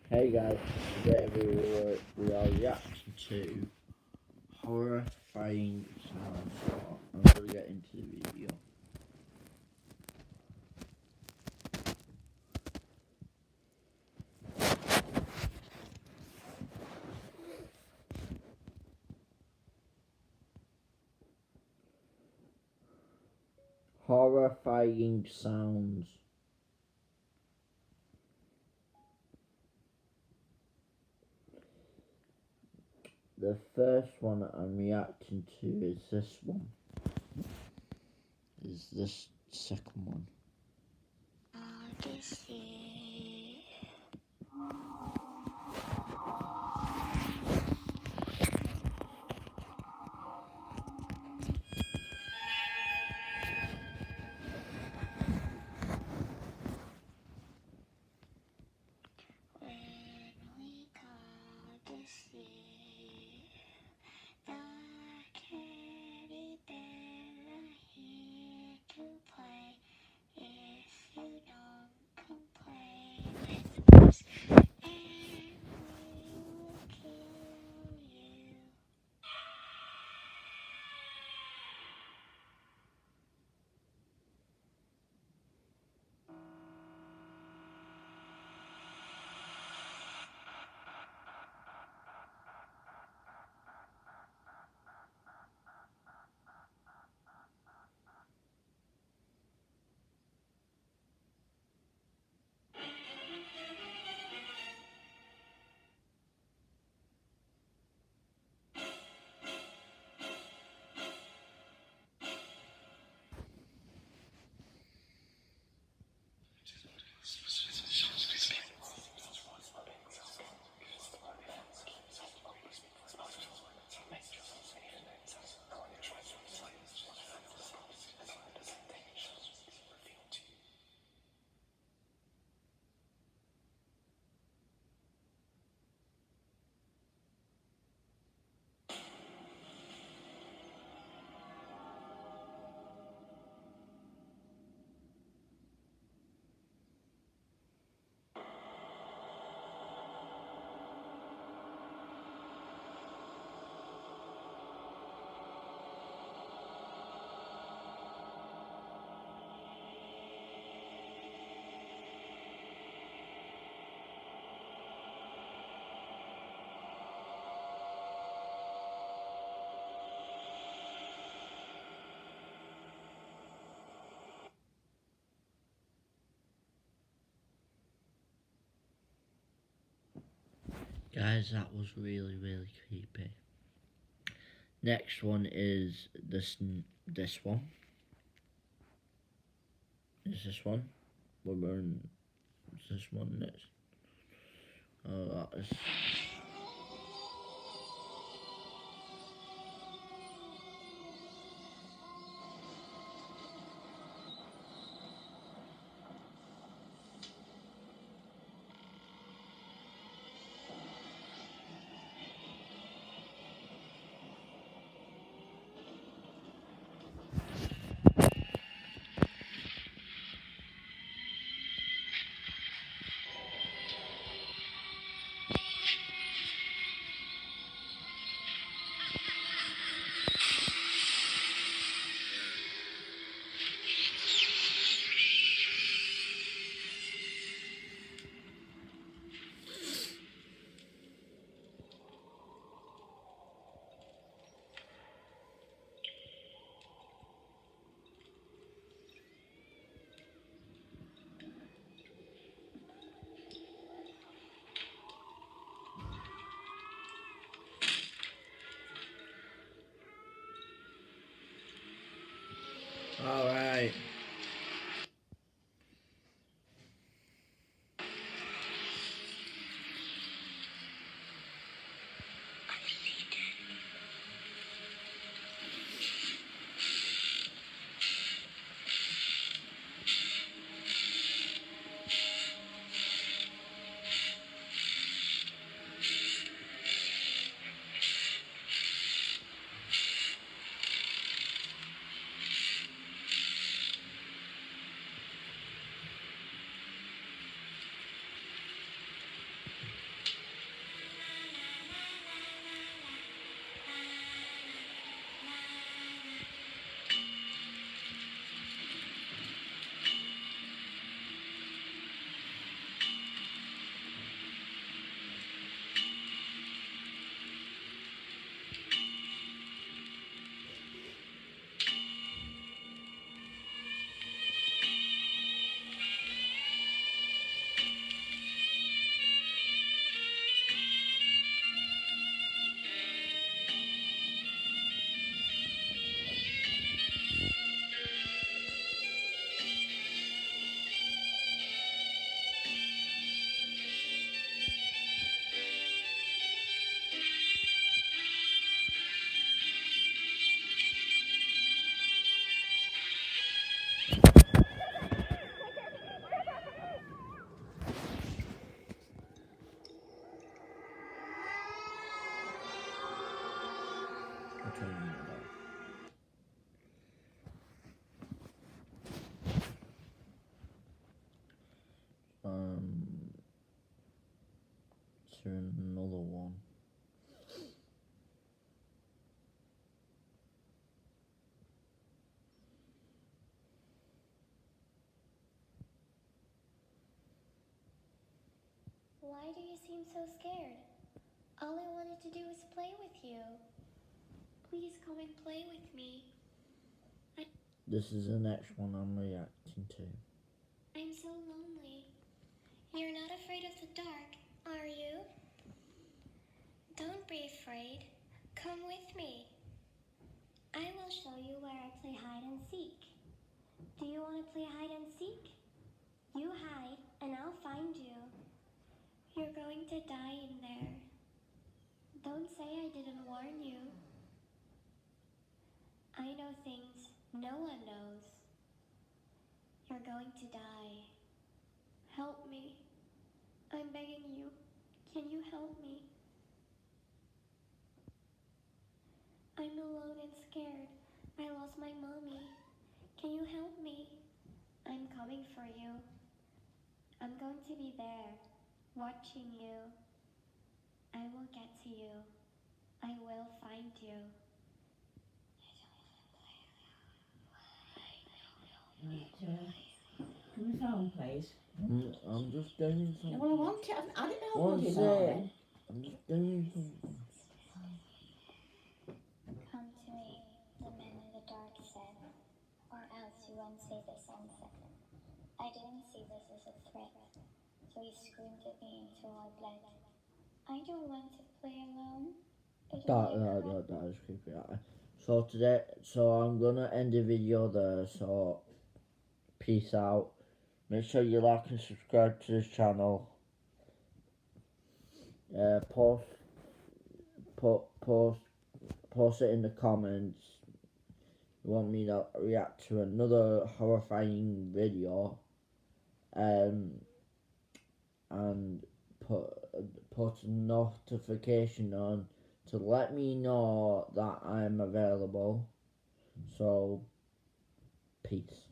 Hey guys, today we are reacting to horrifying sounds. So I'm gonna get into the video. Horrifying sounds. The first one I'm reacting to is this one. Is this second one. Guys, that was really creepy. Next one is this one. Is this one? We're going. Is this one next? Oh, that is. telling you about. Is there another one? Why do you seem so scared? All I wanted to do was play with you. Please come and play with me. This is the next one I'm reacting to. I'm so lonely. You're not afraid of the dark, are you? Don't be afraid. Come with me. I will show you where I play hide and seek. Do you want to play hide and seek? You hide and I'll find you. You're going to die in there. Don't say I didn't warn you. I know things no one knows. You're going to die. Help me. I'm begging you. Can you help me? I'm alone and scared. I lost my mommy. Can you help me? I'm coming for you. I'm going to be there, watching you. I will get to you. I will find you. Can we phone, please? I'm just doing something. Well, I want it. I didn't know One bloody sec. morning. I'm just doing something. Come to me, the man in the dark said, or else you won't see the sunset. I didn't see this as a threat, so he screamed at me until I bled. I don't want to play alone. That is creepy. So I'm gonna end the video there. So peace out. Make sure you like and subscribe to this channel. Post it in the comments. You want me to react to another horrifying video, and put a notification on to let me know that I'm available. So, peace.